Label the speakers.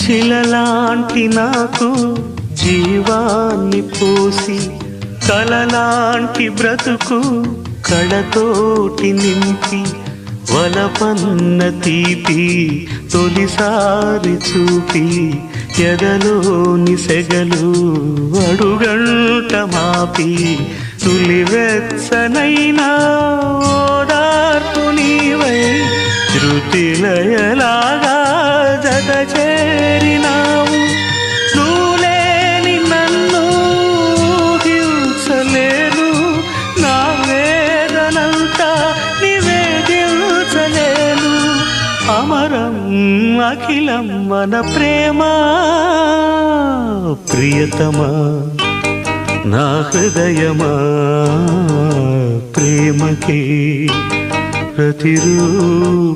Speaker 1: శిలలాంటి నాకు జీవాన్ని పోసి కలలాంటి బ్రతుకు కళతోటి నింపి వలపన్న తీపి తొలిసారి చూపి ఎదలోని సెగలు అడుగంట మాపి తులివెచ్చనైనా ఓదార్పు నీవై శృతిలయలాగా జత చేరినావు. నువ్వులేని నన్ను హింసలేను, నా వేదనంతా నివేదించలేను. అమరం అఖిలం మన ప్రేమ ప్రియతమా నా హృదయమా ప్రేమకి ప్రతిరూపమా.